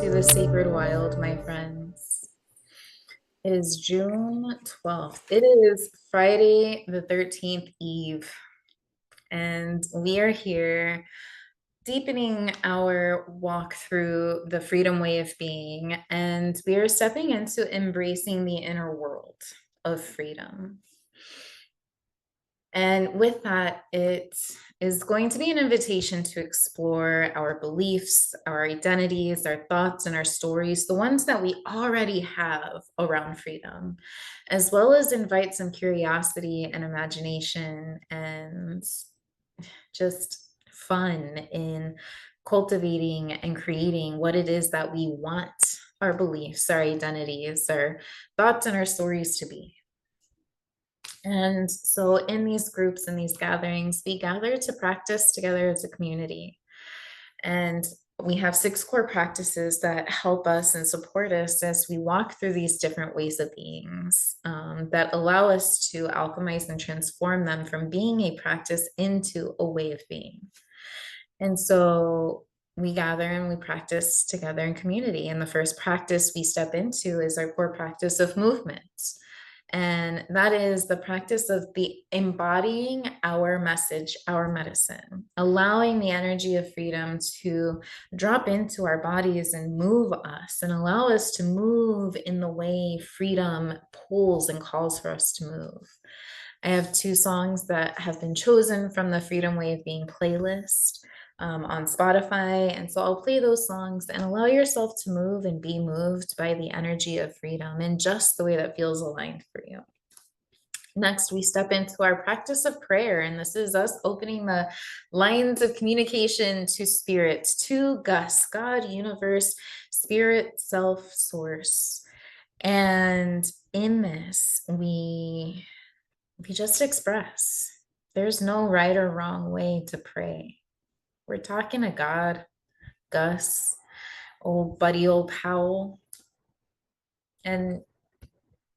to the sacred wild, my friends. It is June 12th. It is Friday the 13th Eve, and we are here deepening our walk through the freedom way of being, and we are stepping into embracing the inner world of freedom. And with that, it is going to be an invitation to explore our beliefs, our identities, our thoughts, and our stories, the ones that we already have around freedom, as well as invite some curiosity and imagination and just fun in cultivating and creating what it is that we want our beliefs, our identities, our thoughts, and our stories to be. And so, in these groups and these gatherings, we gather to practice together as a community. And we have 6 core practices that help us and support us as we walk through these different ways of beings that allow us to alchemize and transform them from being a practice into a way of being. And so, we gather and we practice together in community. And the first practice we step into is our core practice of movement. And that is the practice of embodying our message, our medicine, allowing the energy of freedom to drop into our bodies and move us and allow us to move in the way freedom pulls and calls for us to move. I have 2 songs that have been chosen from the Freedom Way of Being playlist on Spotify. And so I'll play those songs and allow yourself to move and be moved by the energy of freedom in just the way that feels aligned for you. Next, we step into our practice of prayer, and this is us opening the lines of communication to spirit, to Gus, God, universe, spirit, self, source. And in this, we just express. There's no right or wrong way to pray. We're talking to God, Gus, old buddy, old Powell, and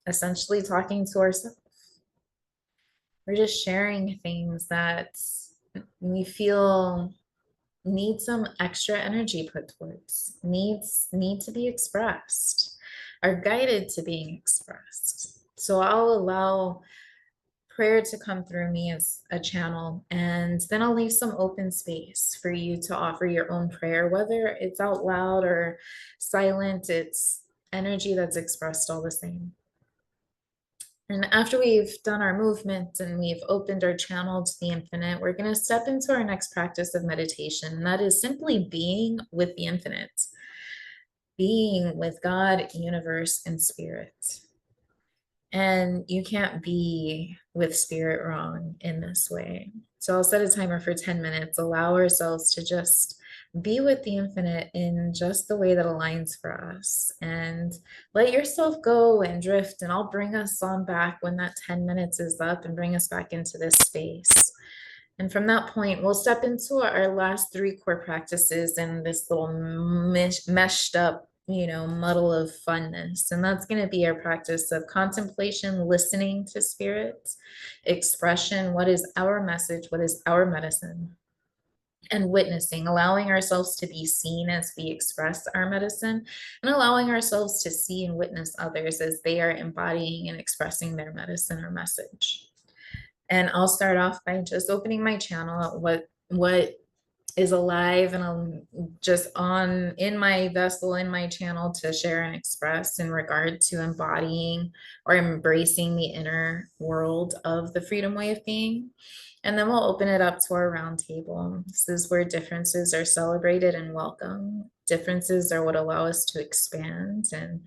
essentially talking to ourselves. We're just sharing things that we feel need some extra energy put towards, need to be expressed, are guided to being expressed. So I'll allow prayer to come through me as a channel, and then I'll leave some open space for you to offer your own prayer, whether it's out loud or silent. It's energy that's expressed all the same. And after we've done our movement and we've opened our channel to the infinite, we're going to step into our next practice of meditation. And that is simply being with the infinite, being with God, universe, and spirit. And you can't be with spirit wrong in this way. So I'll set a timer for 10 minutes, allow ourselves to just be with the infinite in just the way that aligns for us, and let yourself go and drift. And I'll bring us on back when that 10 minutes is up and bring us back into this space. And from that point, we'll step into our last 3 core practices in this little meshed up, muddle of funness. And that's going to be our practice of contemplation, listening to spirit, expression, what is our message, what is our medicine, and witnessing, allowing ourselves to be seen as we express our medicine, and allowing ourselves to see and witness others as they are embodying and expressing their medicine or message. And I'll start off by just opening my channel, what is alive and I'm just on in my vessel, in my channel to share and express in regard to embodying or embracing the inner world of the freedom way of being. And then we'll open it up to our round table. This is where differences are celebrated and welcome. Differences are what allow us to expand and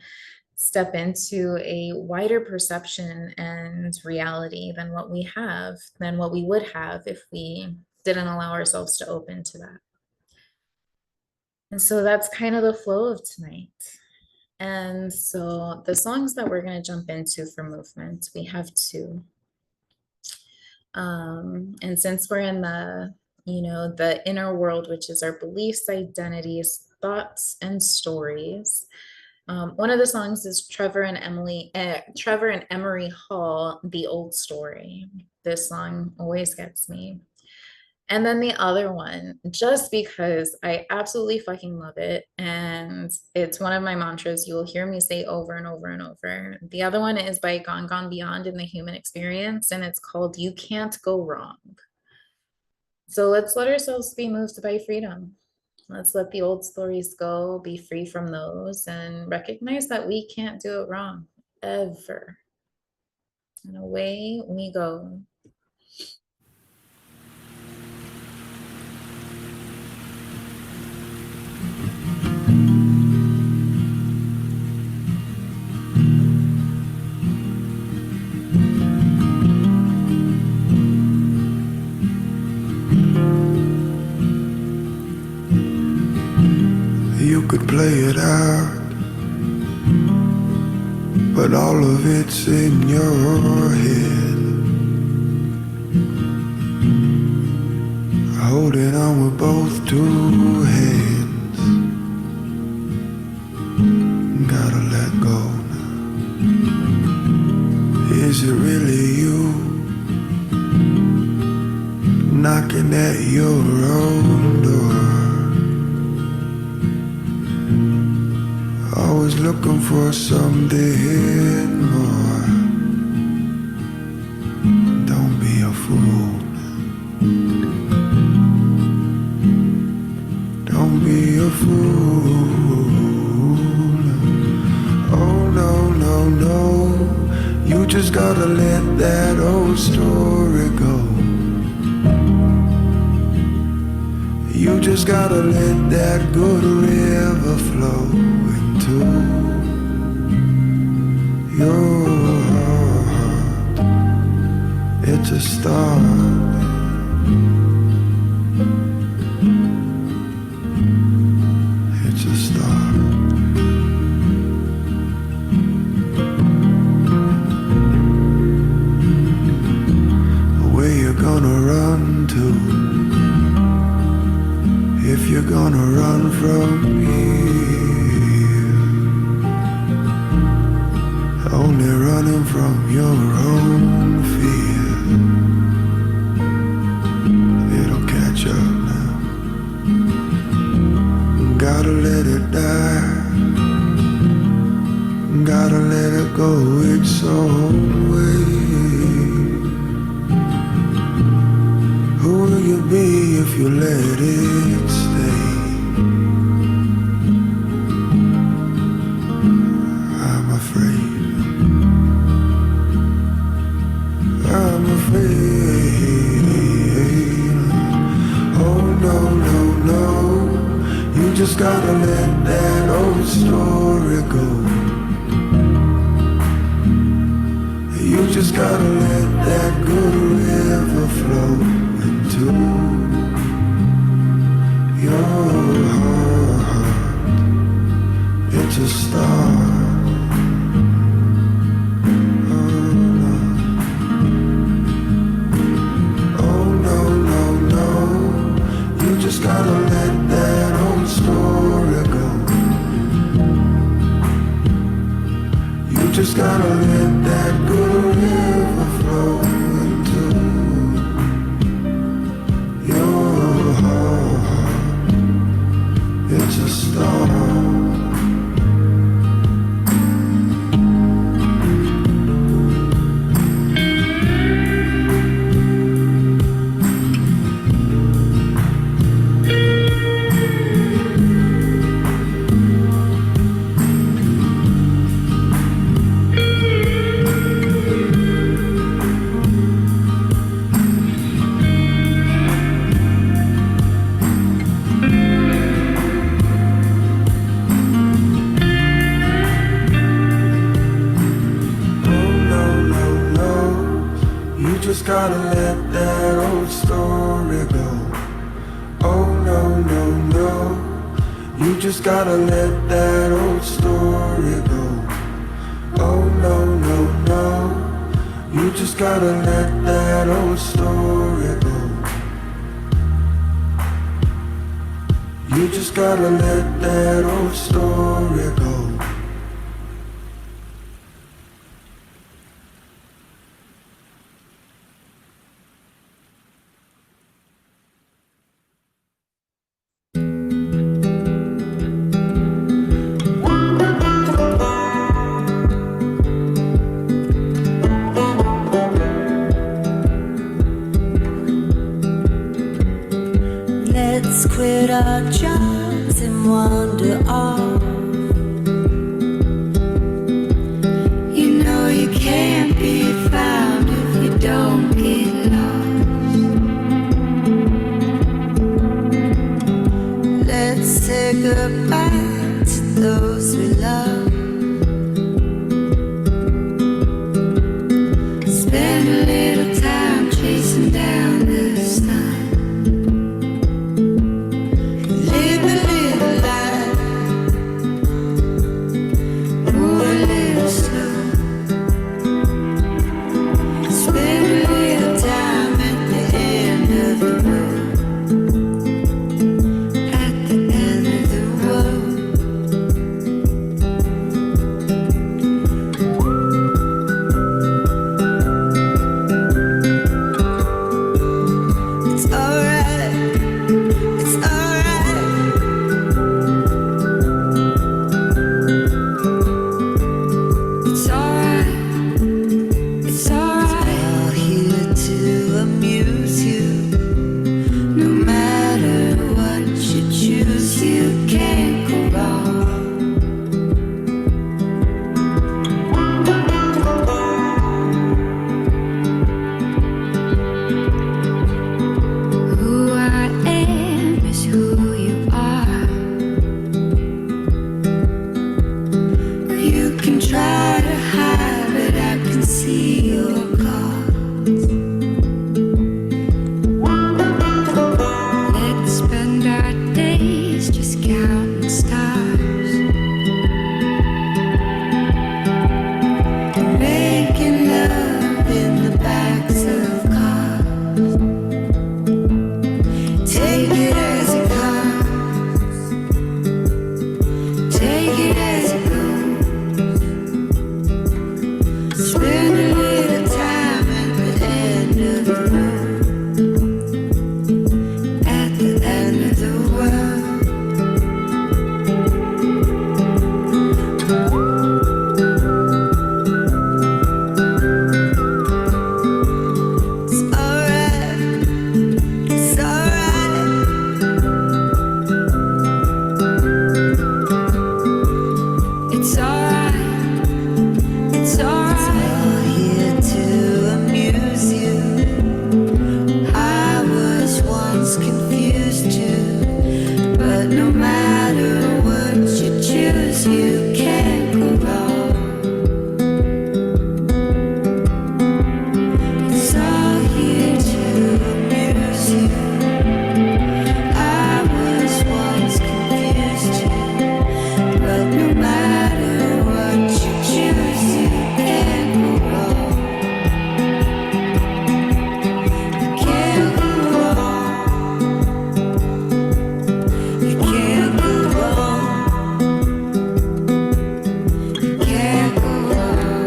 step into a wider perception and reality than what we would have if we didn't allow ourselves to open to that. And so that's kind of the flow of tonight. And so the songs that we're going to jump into for movement, we have 2. And since we're in the inner world, which is our beliefs, identities, thoughts, and stories, one of the songs is Trevor and Emery Hall, "The Old Story." This song always gets me. And then the other one, just because I absolutely fucking love it. And it's one of my mantras you'll hear me say over and over and over. The other one is by Gone Beyond in the Human Experience, and it's called You Can't Go Wrong. So let's let ourselves be moved by freedom. Let's let the old stories go, be free from those, and recognize that we can't do it wrong ever. And away we go. You could play it out, but all of it's in your head. Holding on with both two hands. Gotta let go now. Is it really you knocking at your own door? Always looking for something more. Don't be a fool. Don't be a fool. Oh no, no, no. You just gotta let that old story go. You just gotta let that good river flow into your heart. It's a start. It's a start. Where you gonna run to? If you're gonna run from here, only running from your own fear. It'll catch up now. Gotta let it die. Gotta let it go its own way. Who will you be if you let it stay? I'm afraid. I'm afraid. Oh no, no, no. You just gotta let that old story go. You just gotta let that good river flow into your heart. It's a start. Oh no, no, no. You just gotta let that old story go. You just gotta let that good river flow into your heart. It's a start. Just gotta let that old story go. Oh no, no, no. You just gotta let that old story go. Oh no, no, no. You just gotta let that old story go. You just gotta let that old story go. Let's quit our jobs and wander off. You know you can't be found if you don't get lost. Let's say goodbye to those we love. Spend a little time chasing down the sun. Live a little life, move a little slow. Spend a little time at the end of the road. At the end of the road. It's alright, it's alright. It's alright, it's alright. We're here to amuse you. No matter what you choose, you can't go wrong. Who I am is who you are. You can try to hide, but I can see your cards. Let's spend our days just counting stars, making love in the backs of cars. Take it as it comes, take it as it goes. Spend a little time at the end of the road. At the end of the world. It's alright, it's alright. It's alright, it's alright. We're here to amuse you. I was once confused too, but no matter what you choose, you can't go wrong. It's all here to amuse you. I was once confused too, but no matter what you choose, you can't go wrong. You can't go wrong. You can't go wrong. You can't go wrong.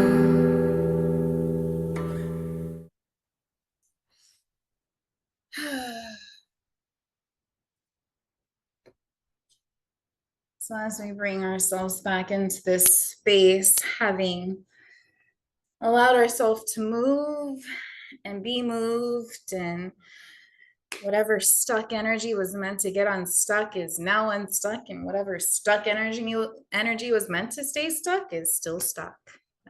So as we bring ourselves back into this space, having allowed ourselves to move and be moved, and whatever stuck energy was meant to get unstuck is now unstuck, and whatever stuck energy was meant to stay stuck is still stuck.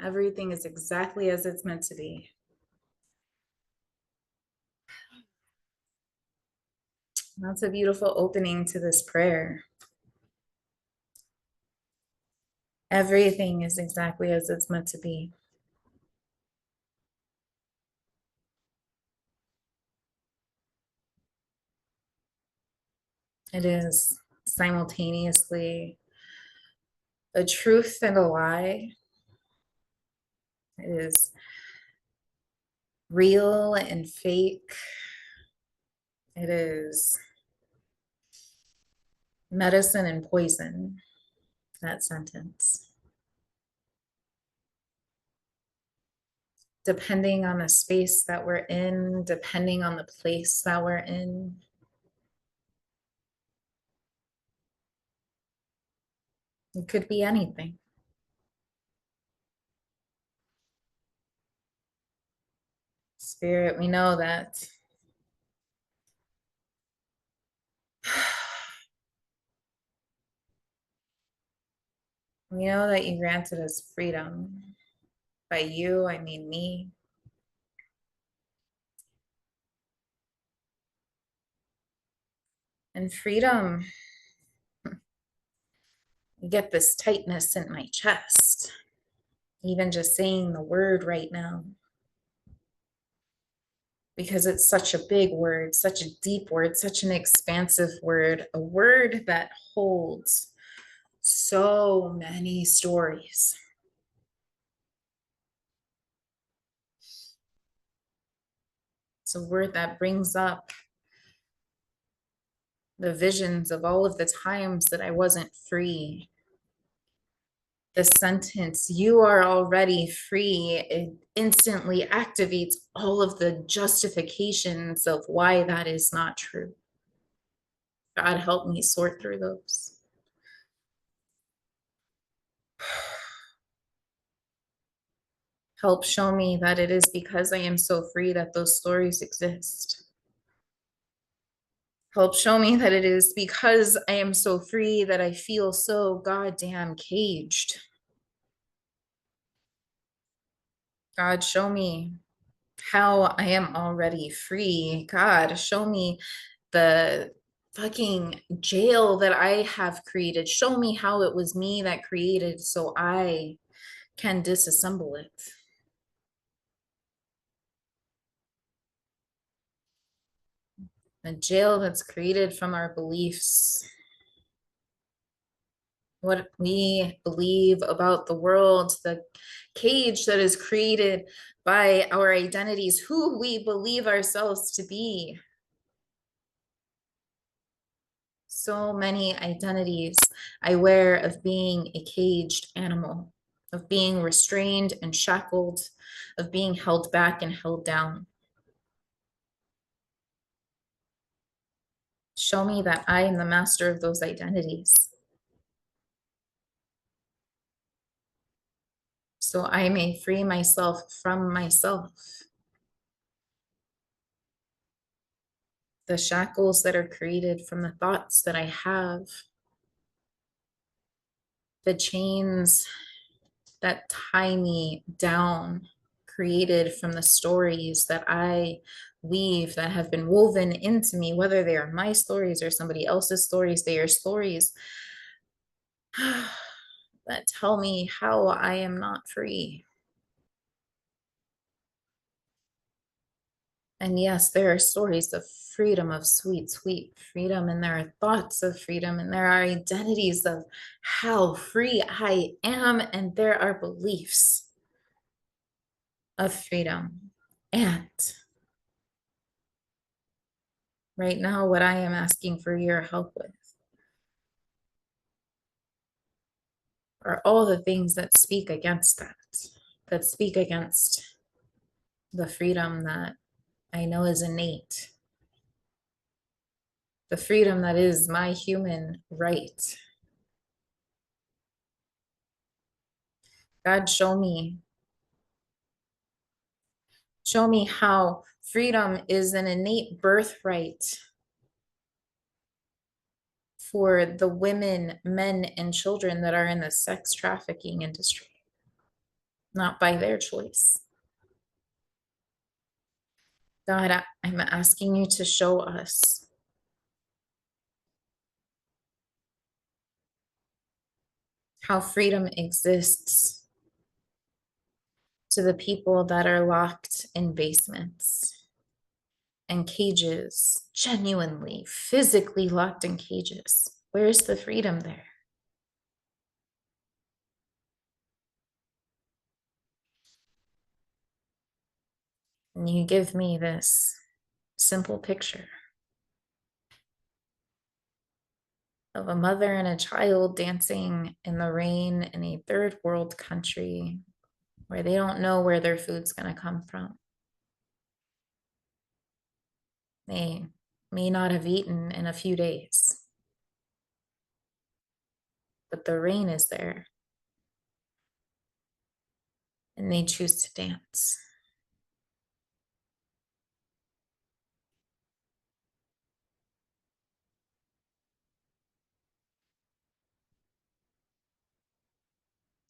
Everything is exactly as it's meant to be. That's a beautiful opening to this prayer. Everything is exactly as it's meant to be. It is simultaneously a truth and a lie. It is real and fake. It is medicine and poison, that sentence. Depending on the space that we're in, depending on the place that we're in. It could be anything. Spirit, we know that We know that you granted us freedom. By you, I mean me. And freedom, I get this tightness in my chest, even just saying the word right now, because it's such a big word, such a deep word, such an expansive word, a word that holds so many stories. It's a word that brings up the visions of all of the times that I wasn't free. The sentence, "You are already free," it instantly activates all of the justifications of why that is not true. God help me sort through those. Help show me that it is because I am so free that those stories exist. Help show me that it is because I am so free that I feel so goddamn caged. God, show me how I am already free. God, show me the fucking jail that I have created. Show me how it was me that created so I can disassemble it. A jail that's created from our beliefs, what we believe about the world, the cage that is created by our identities, who we believe ourselves to be. So many identities I wear of being a caged animal, of being restrained and shackled, of being held back and held down. Show me that I am the master of those identities, so I may free myself from myself. The shackles that are created from the thoughts that I have, the chains that tie me down, created from the stories that I weave, that have been woven into me, whether they are my stories or somebody else's stories, they are stories that tell me how I am not free. And yes, there are stories of freedom, of sweet, sweet freedom, and there are thoughts of freedom, and there are identities of how free I am, and there are beliefs of freedom. And right now, what I am asking for your help with are all the things that speak against that, that speak against the freedom that I know is innate, the freedom that is my human right. God, show me how freedom is an innate birthright for the women, men, and children that are in the sex trafficking industry, not by their choice. God, I'm asking you to show us how freedom exists to the people that are locked in basements and cages, genuinely, physically locked in cages. Where's the freedom there? And you give me this simple picture of a mother and a child dancing in the rain in a third world country where they don't know where their food's going to come from. They may not have eaten in a few days, but the rain is there and they choose to dance.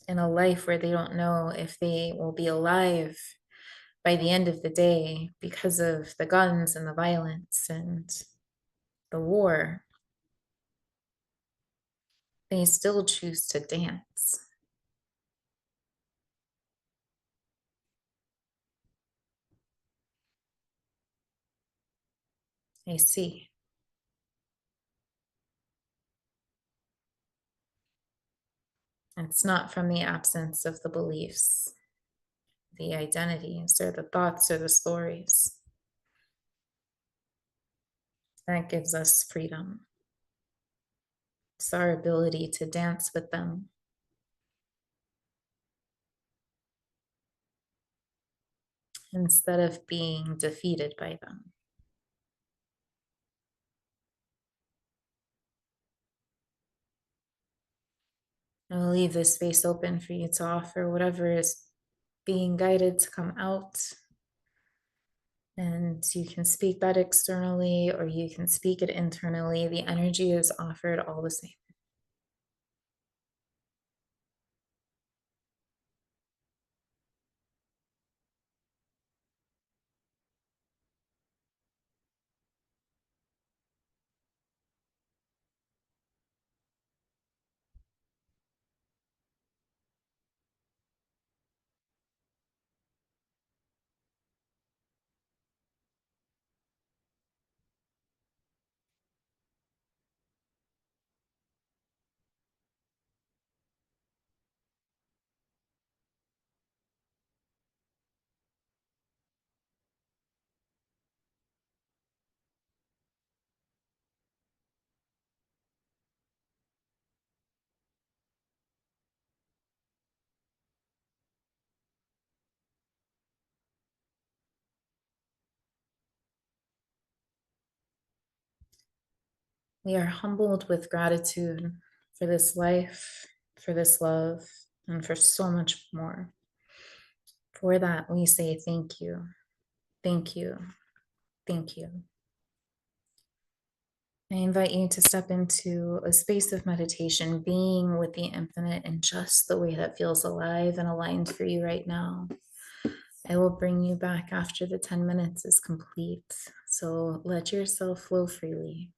in a life where they don't know if they will be alive by the end of the day because of the guns and the violence and the war, they still choose to dance. I see. It's not from the absence of the beliefs, the identities, or the thoughts, or the stories that gives us freedom. It's our ability to dance with them instead of being defeated by them. I'll leave this space open for you to offer whatever is being guided to come out. And you can speak that externally or you can speak it internally. The energy is offered all the same. We are humbled with gratitude for this life, for this love, and for so much more. For that, we say thank you, thank you, thank you. I invite you to step into a space of meditation, being with the infinite in just the way that feels alive and aligned for you right now. I will bring you back after the 10 minutes is complete. So let yourself flow freely.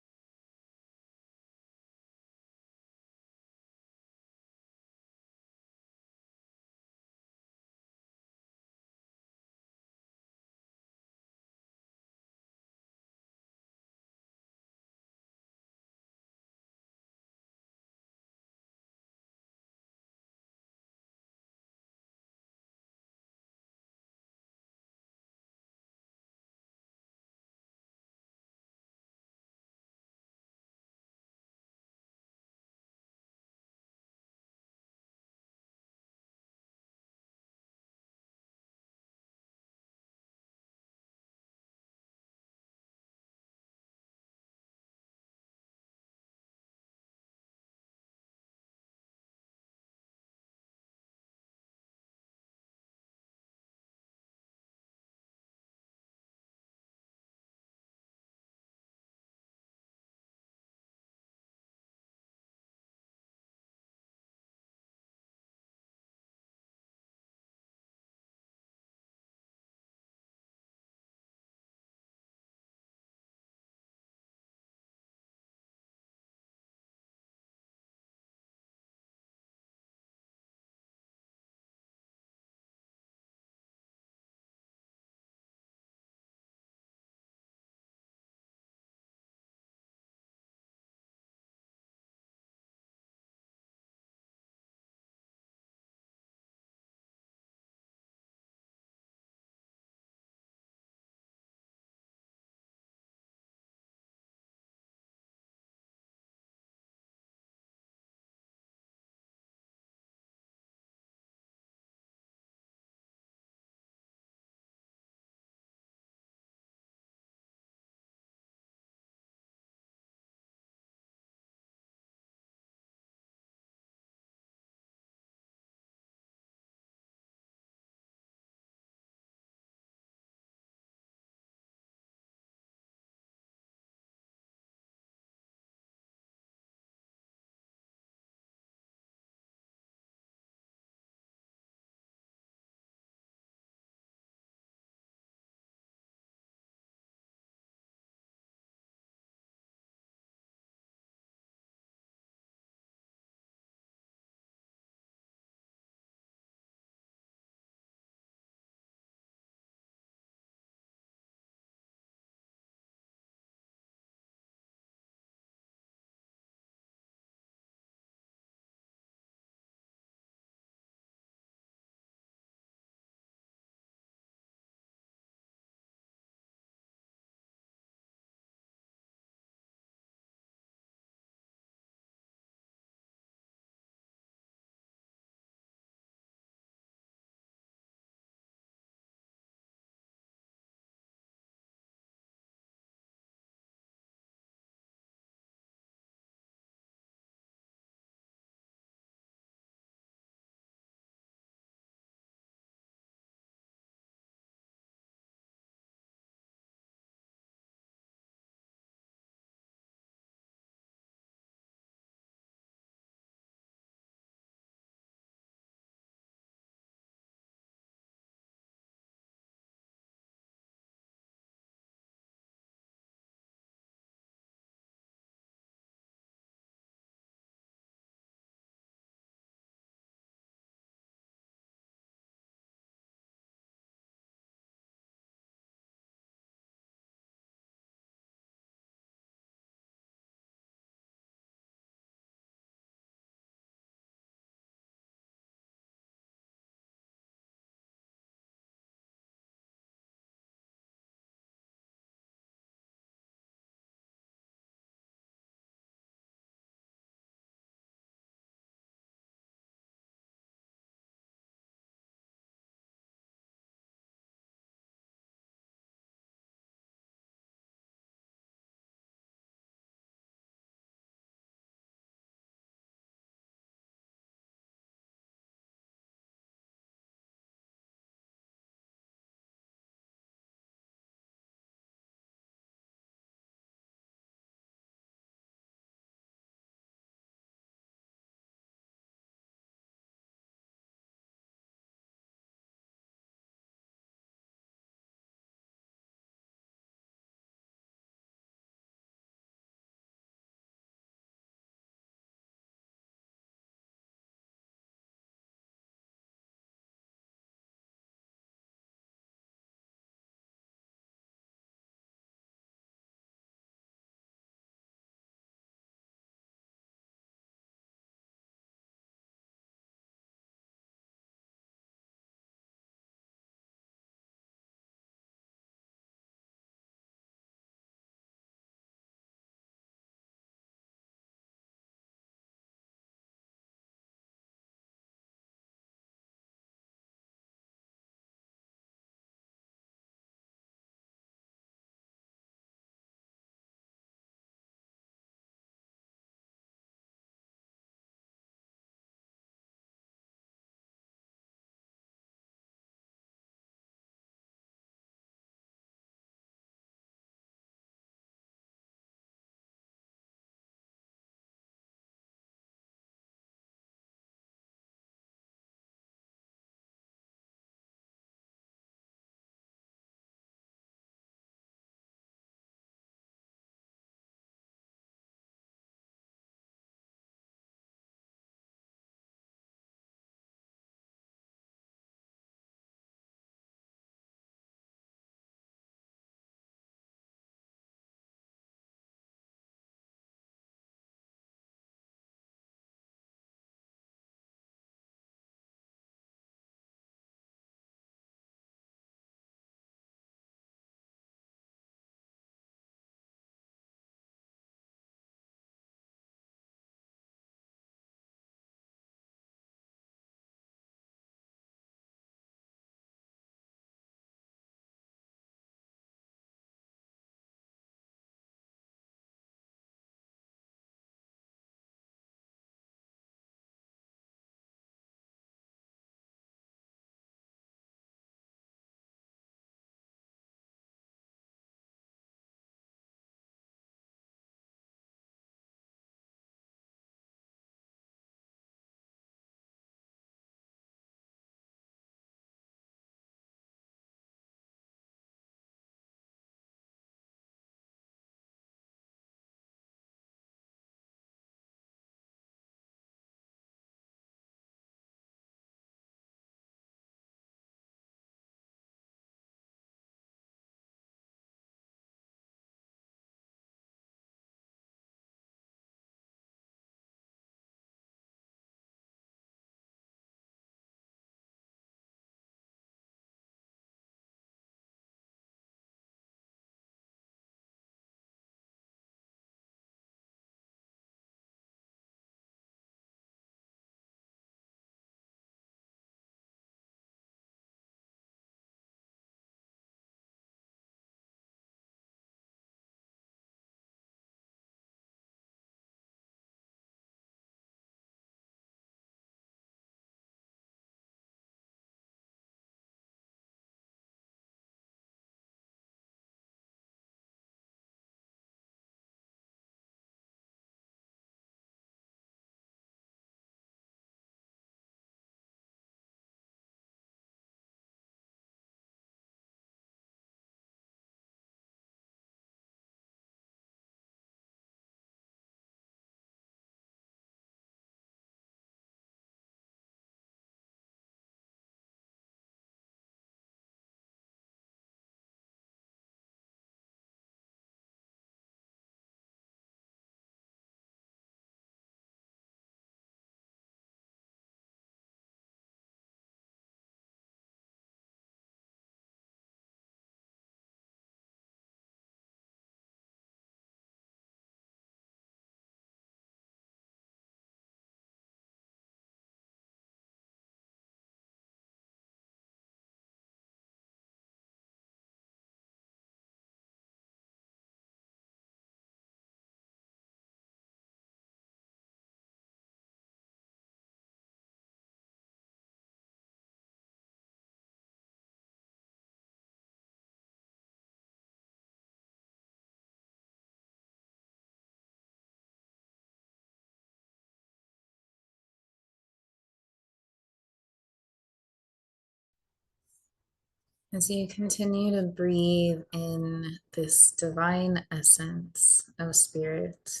As you continue to breathe in this divine essence of spirit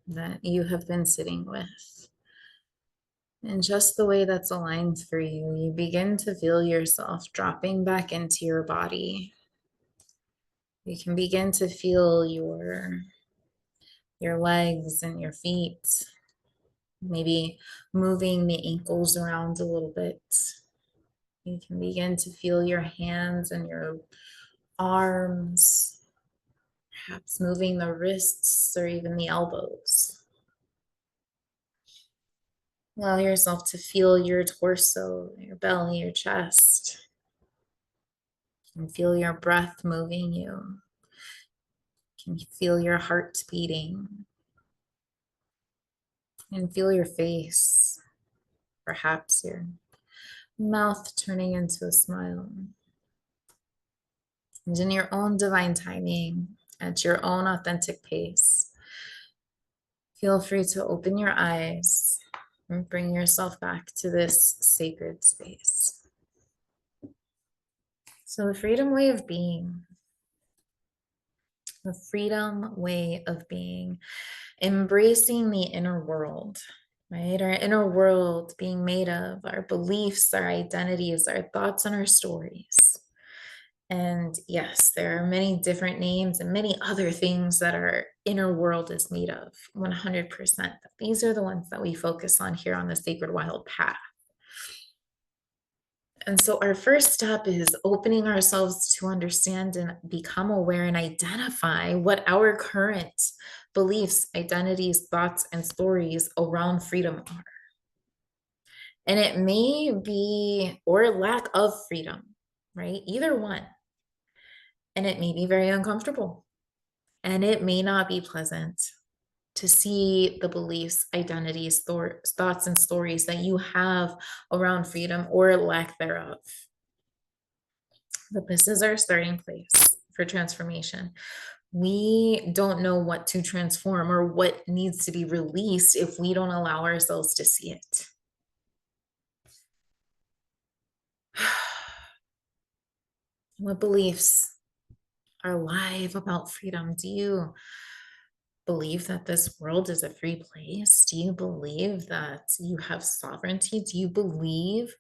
that you have been sitting with, and just the way that's aligned for you, you begin to feel yourself dropping back into your body. You can begin to feel your legs and your feet, maybe moving the ankles around a little bit. You can begin to feel your hands and your arms, perhaps moving the wrists or even the elbows. Allow yourself to feel your torso, your belly, your chest, and feel your breath moving you. Can you feel your heart beating? And feel your face, perhaps your mouth turning into a smile. And in your own divine timing, at your own authentic pace, feel free to open your eyes and bring yourself back to this sacred space. So, the freedom way of being, the freedom way of being, embracing the inner world, right? Our inner world being made of our beliefs, our identities, our thoughts, and our stories. And yes, there are many different names and many other things that our inner world is made of, 100%. But these are the ones that we focus on here on the Sacred Wild Path. And so our first step is opening ourselves to understand and become aware and identify what our current beliefs, identities, thoughts, and stories around freedom are. And it may be, or lack of freedom, right? Either one. And it may be very uncomfortable. And it may not be pleasant to see the beliefs, identities, thoughts, and stories that you have around freedom or lack thereof. But this is our starting place for transformation. We don't know what to transform or what needs to be released if we don't allow ourselves to see it. What beliefs are alive about freedom? Do you believe that this world is a free place? Do you believe that you have sovereignty? Do you believe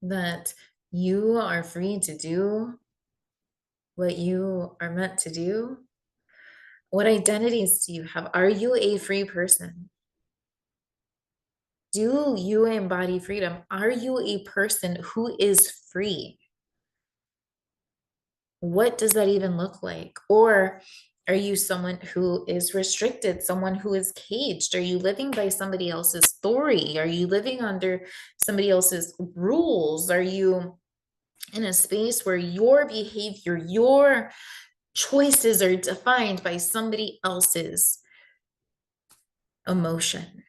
that you are free to do what you are meant to do? What identities do you have? Are you a free person? Do you embody freedom? Are you a person who is free? What does that even look like? Or are you someone who is restricted, someone who is caged? Are you living by somebody else's story? Are you living under somebody else's rules? Are you in a space where your behavior, your choices are defined by somebody else's emotion,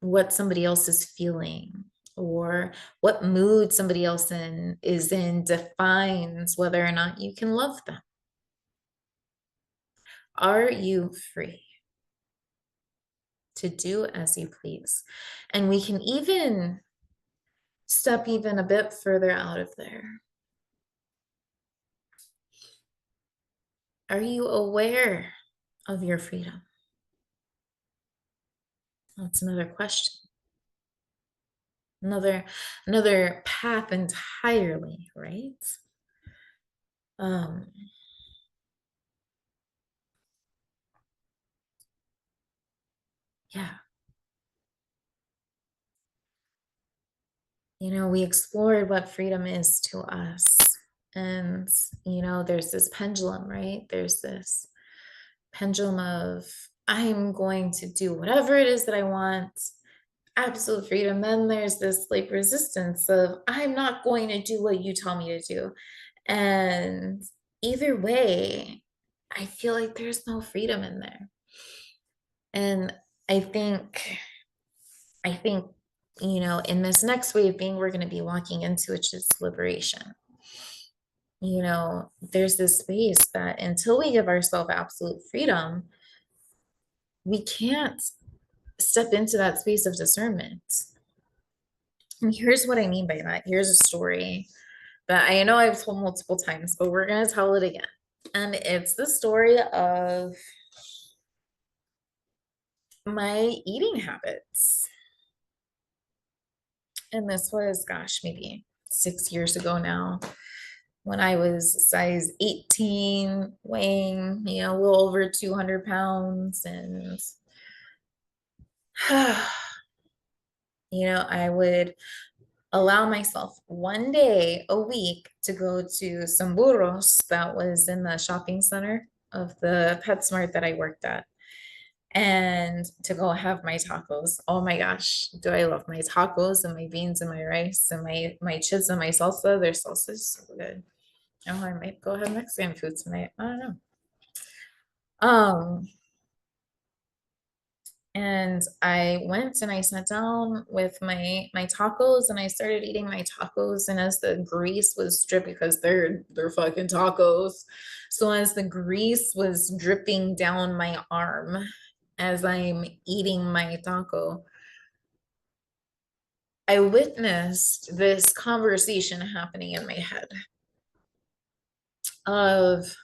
what somebody else is feeling, or what mood somebody else is in defines whether or not you can love them? Are you free to do as you please? And we can even step even a bit further out of there. Are you aware of your freedom? That's another question. Another path entirely, right? Um, yeah. We explored what freedom is to us. And, there's this pendulum, right? There's this pendulum of, I'm going to do whatever it is that I want, absolute freedom. Then there's this like resistance of, I'm not going to do what you tell me to do. And either way, I feel like there's no freedom in there. And I think, I think, in this next way of being, we're going to be walking into, which is liberation. There's this space that until we give ourselves absolute freedom, we can't step into that space of discernment. And here's what I mean by that. Here's a story But I know I've told multiple times, but we're gonna tell it again. And it's the story of my eating habits. And this was, gosh, maybe 6 years ago now, when I was size 18, weighing, a little over 200 pounds. And, I would allow myself one day a week to go to some burros that was in the shopping center of the PetSmart that I worked at, and to go have my tacos. Oh my gosh, do I love my tacos and my beans and my rice and my chips and my salsa. Their salsa is so good. Oh, I might go have Mexican food tonight. I don't know. Um, and I went and I sat down with my tacos and I started eating my tacos. And as the grease was dripping, because they're fucking tacos, so as the grease was dripping down my arm as I'm eating my taco, I witnessed this conversation happening in my head of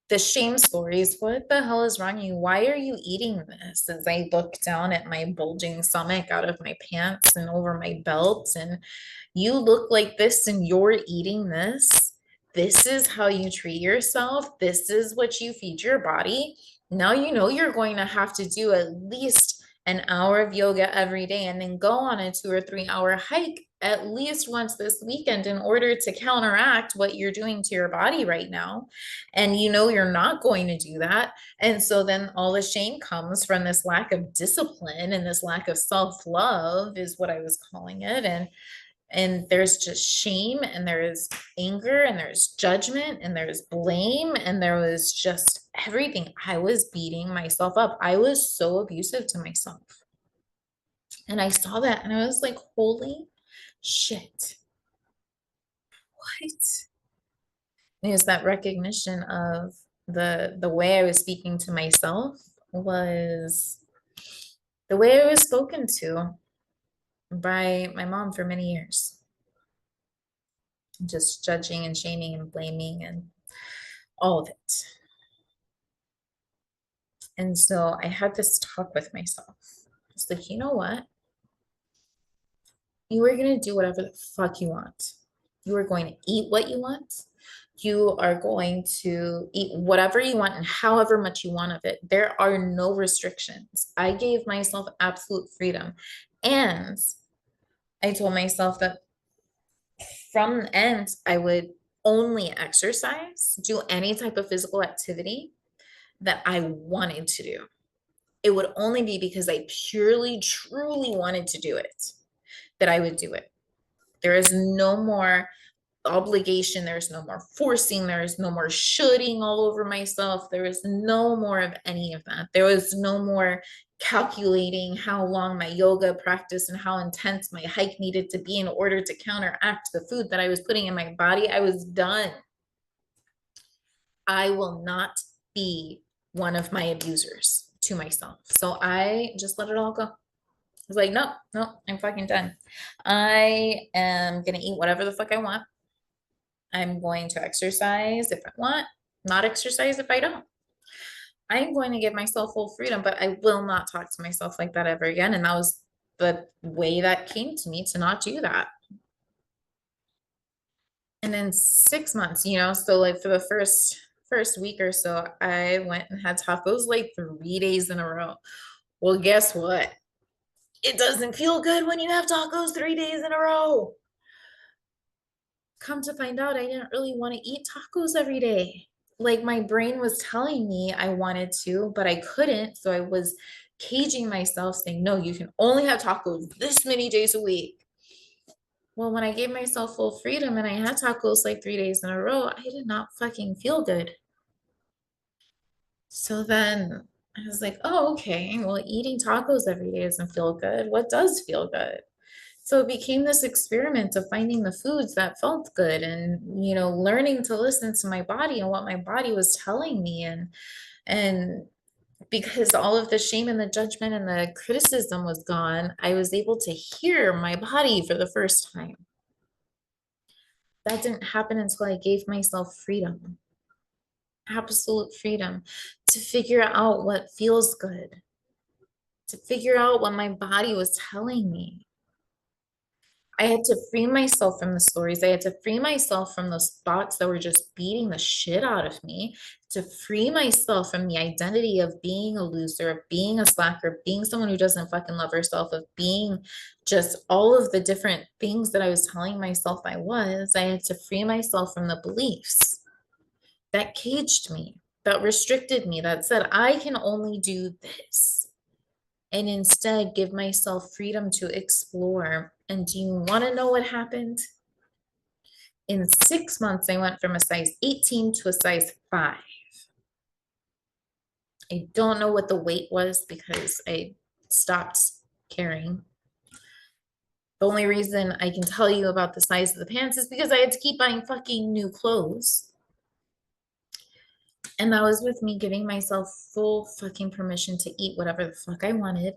the shame stories. What the hell is wrong with you? Why are you eating this? As I look down at my bulging stomach out of my pants and over my belt, and you look like this and you're eating this. This is how you treat yourself. This is what you feed your body. Now you know you're going to have to do at least an hour of yoga every day and then go on a 2 or 3 hour hike at least once this weekend in order to counteract what you're doing to your body right now. And you're not going to do that. And so then all the shame comes from this lack of discipline and this lack of self-love is what I was calling it. And there's just shame and there's anger and there's judgment and there's blame and there was just everything. I was beating myself up. I was so abusive to myself. And I saw that and I was like, holy shit. What? It was that recognition of the way I was speaking to myself was the way I was spoken to by my mom for many years. Just judging and shaming and blaming and all of it. And so I had this talk with myself. It's like, you know what? You are going to do whatever the fuck you want. You are going to eat what you want. You are going to eat whatever you want and however much you want of it. There are no restrictions. I gave myself absolute freedom. And I told myself that from the end, I would only exercise, do any type of physical activity that I wanted to do. It would only be because I purely, truly wanted to do it that I would do it. There is no more obligation. There's no more forcing. There's no more shoulding all over myself. There is no more of any of that. There was no more calculating how long my yoga practice and how intense my hike needed to be in order to counteract the food that I was putting in my body. I was done. I will not be one of my abusers to myself. So I just let it all go. I was like, no, no, I'm fucking done. I am going to eat whatever the fuck I want. I'm going to exercise if I want, not exercise if I don't. I'm going to give myself full freedom, but I will not talk to myself like that ever again. And that was the way that came to me to not do that. And in 6 months, so like for the first week or so, I went and had tacos like 3 days in a row. Well, guess what? It doesn't feel good when you have tacos 3 days in a row. Come to find out, I didn't really want to eat tacos every day. Like my brain was telling me I wanted to, but I couldn't. So I was caging myself saying, no, you can only have tacos this many days a week. Well, when I gave myself full freedom and I had tacos like 3 days in a row, I did not fucking feel good. So then I was like, oh, okay. Well, eating tacos every day doesn't feel good. What does feel good? So it became this experiment of finding the foods that felt good and, learning to listen to my body and what my body was telling me. And because all of the shame and the judgment and the criticism was gone, I was able to hear my body for the first time. That didn't happen until I gave myself freedom, absolute freedom to figure out what feels good, to figure out what my body was telling me. I had to free myself from the stories. I had to free myself from those thoughts that were just beating the shit out of me, to free myself from the identity of being a loser, of being a slacker, of being someone who doesn't fucking love herself, of being just all of the different things that I was telling myself I was. I had to free myself from the beliefs that caged me, that restricted me, that said, I can only do this, and instead give myself freedom to explore. And do you want to know what happened? In 6 months, I went from a size 18 to a size 5. I don't know what the weight was because I stopped caring. The only reason I can tell you about the size of the pants is because I had to keep buying fucking new clothes. And that was with me giving myself full fucking permission to eat whatever the fuck I wanted.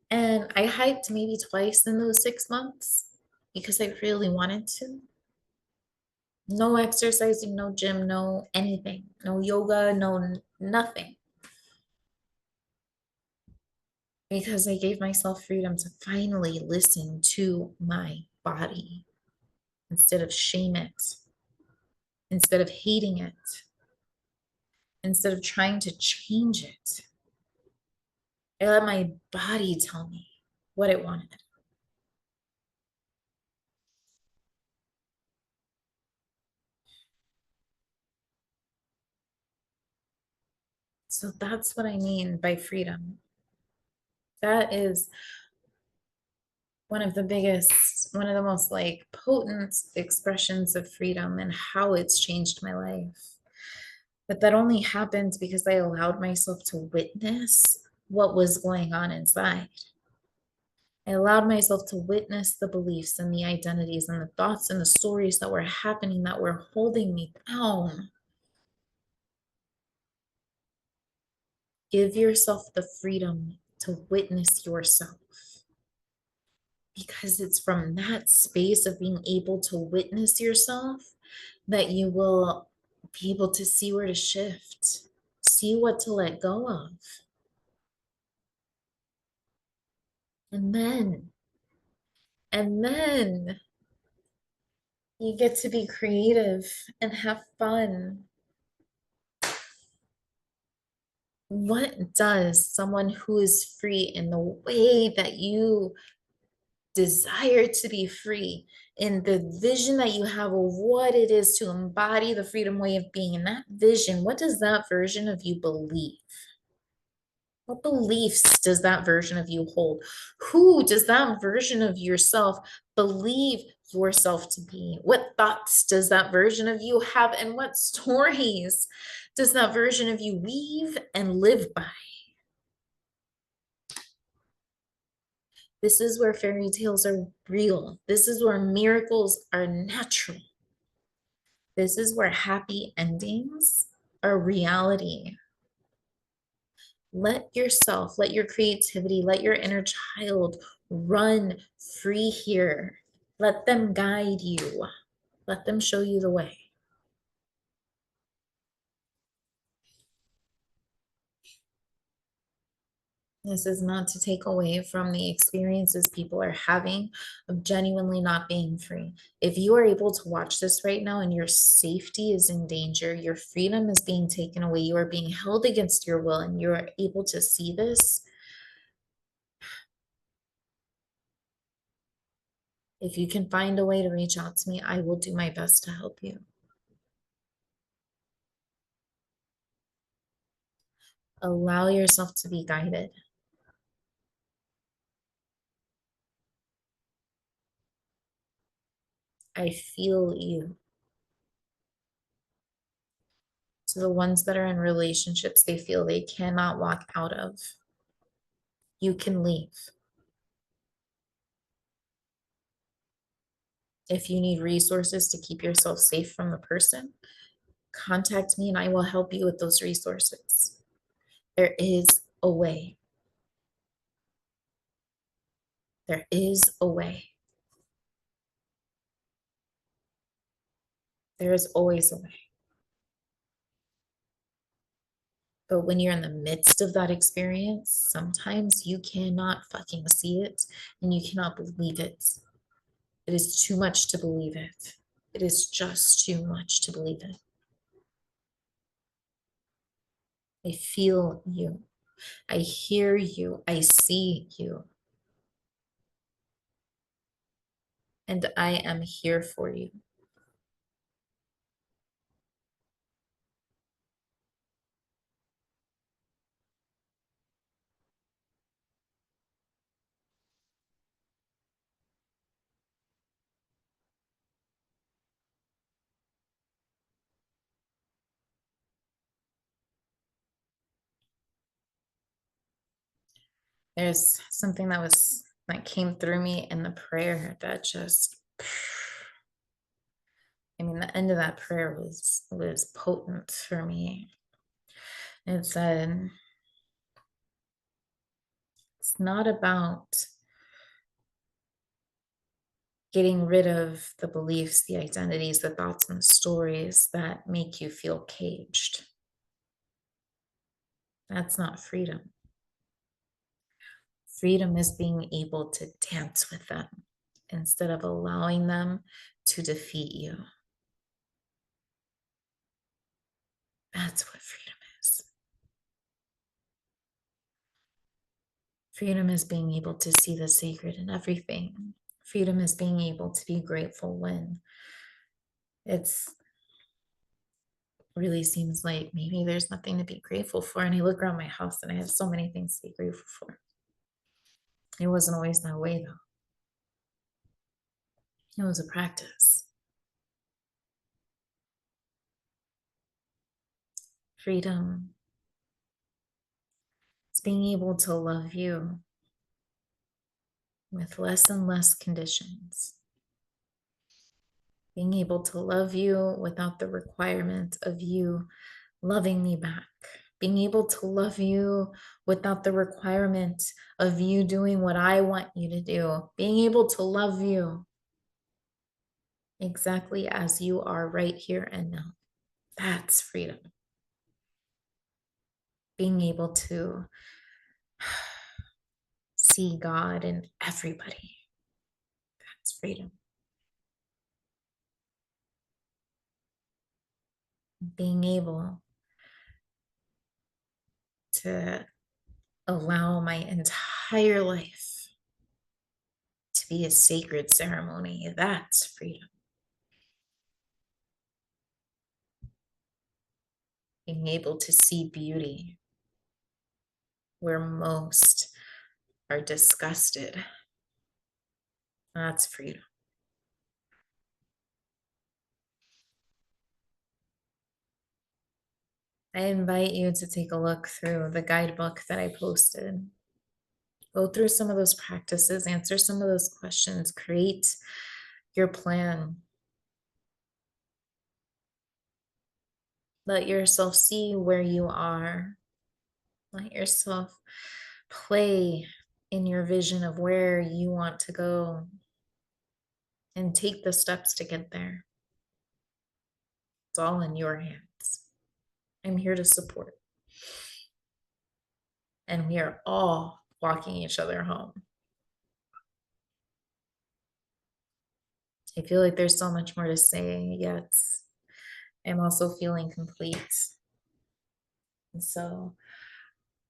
And I hiked maybe twice in those 6 months because I really wanted to. No exercising, no gym, no anything, no yoga, no nothing. Because I gave myself freedom to finally listen to my body instead of shame it, instead of hating it, instead of trying to change it. I let my body tell me what it wanted. So that's what I mean by freedom. That is one of the most like potent expressions of freedom and how it's changed my life. But that only happened because I allowed myself to witness what was going on inside. I allowed myself to witness the beliefs and the identities and the thoughts and the stories that were happening that were holding me down. Give yourself the freedom to witness yourself, because it's from that space of being able to witness yourself that you will be able to see where to shift, see what to let go of. And then you get to be creative and have fun. What does someone who is free in the way that you desire to be free, in the vision that you have of what it is to embody the freedom way of being, in that vision, what does that version of you believe? What beliefs does that version of you hold? Who does that version of yourself believe yourself to be? What thoughts does that version of you have? And what stories does that version of you weave and live by? This is where fairy tales are real. This is where miracles are natural. This is where happy endings are reality. Let yourself, let your creativity, let your inner child run free here. Let them guide you. Let them show you the way. This is not to take away from the experiences people are having of genuinely not being free. If you are able to watch this right now and your safety is in danger, your freedom is being taken away, you are being held against your will, and you are able to see this, if you can find a way to reach out to me, I will do my best to help you. Allow yourself to be guided. I feel you. To the ones that are in relationships they feel they cannot walk out of, you can leave. If you need resources to keep yourself safe from the person, contact me and I will help you with those resources. There is a way. There is a way. There is always a way. But when you're in the midst of that experience, sometimes you cannot fucking see it and you cannot believe it. It is too much to believe it. It is just too much to believe it. I feel you. I hear you. I see you. And I am here for you. There's something that came through me in the prayer that just, I mean, the end of that prayer was potent for me. It said, it's not about getting rid of the beliefs, the identities, the thoughts, and the stories that make you feel caged. That's not freedom. Freedom is being able to dance with them instead of allowing them to defeat you. That's what freedom is. Freedom is being able to see the sacred in everything. Freedom is being able to be grateful when it's really seems like maybe there's nothing to be grateful for. And I look around my house and I have so many things to be grateful for. It wasn't always that way though. It was a practice. Freedom is being able to love you with less and less conditions. Being able to love you without the requirement of you loving me back. Being able to love you without the requirement of you doing what I want you to do. Being able to love you exactly as you are right here and now. That's freedom. Being able to see God in everybody. That's freedom. Being able to allow my entire life to be a sacred ceremony. That's freedom. Being able to see beauty where most are disgusted. That's freedom. I invite you to take a look through the guidebook that I posted. Go through some of those practices, answer some of those questions, create your plan. Let yourself see where you are. Let yourself play in your vision of where you want to go and take the steps to get there. It's all in your hands. I'm here to support. And we are all walking each other home. I feel like there's so much more to say, yet I'm also feeling complete. And so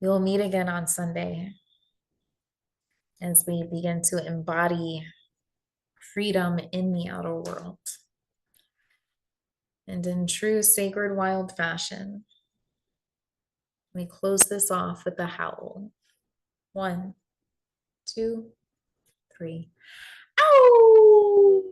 we will meet again on Sunday as we begin to embody freedom in the outer world. And in true sacred wild fashion, we close this off with a howl. 1, 2, 3. Ow!